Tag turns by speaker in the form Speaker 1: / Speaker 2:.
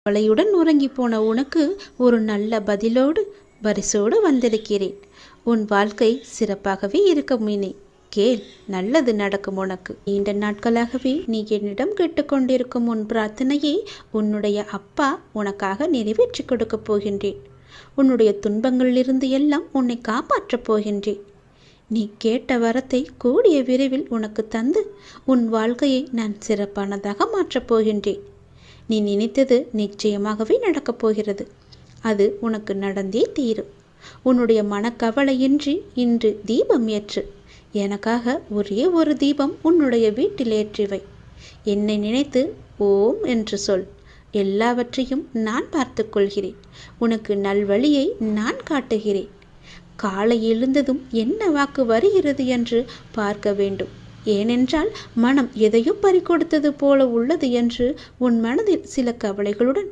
Speaker 1: கவலையுடன் உறங்கி போன உனக்கு ஒரு நல்ல பதிலோடு பரிசோடு வந்திருக்கிறேன். உன் வாழ்க்கை சிறப்பாகவே இருக்கும். மினி கேள், நல்லது நடக்கும் உனக்கு. நீண்ட நாட்களாகவே நீ என்னிடம் கேட்டுக்கொண்டிருக்கும் உன் பிரார்த்தனையை உன்னுடைய அப்பா உனக்காக நிறைவேற்றி கொடுக்கப் போகின்றேன். உன்னுடைய துன்பங்களிலிருந்து எல்லாம் உன்னை காப்பாற்றப் போகின்றேன். நீ கேட்ட வரத்தை கூடிய விரைவில் உனக்கு தந்து உன் வாழ்க்கையை நான் சிறப்பானதாக மாற்றப் போகின்றேன். நீ நினைத்தது நிச்சயமாகவே நடக்கப் போகிறது. அது உனக்கு நடந்தே தீரும். உன்னுடைய மனக்கவலையின்றி இன்று தீபம் ஏற்று. எனக்காக ஒரே ஒரு தீபம் உன்னுடைய வீட்டில் ஏற்றிவை. என்னை நினைத்து ஓம் என்று சொல். எல்லாவற்றையும் நான் பார்த்து கொள்கிறேன். உனக்கு நல்வழியை நான் காட்டுகிறேன். காலை எழுந்ததும் என்ன வாக்கு வருகிறது என்று பார்க்க வேண்டும். ஏனென்றால் மனம் எதையோ பறிகொடுத்தது போல உள்ளது என்று உன் மனதில் சில கவலைகளுடன்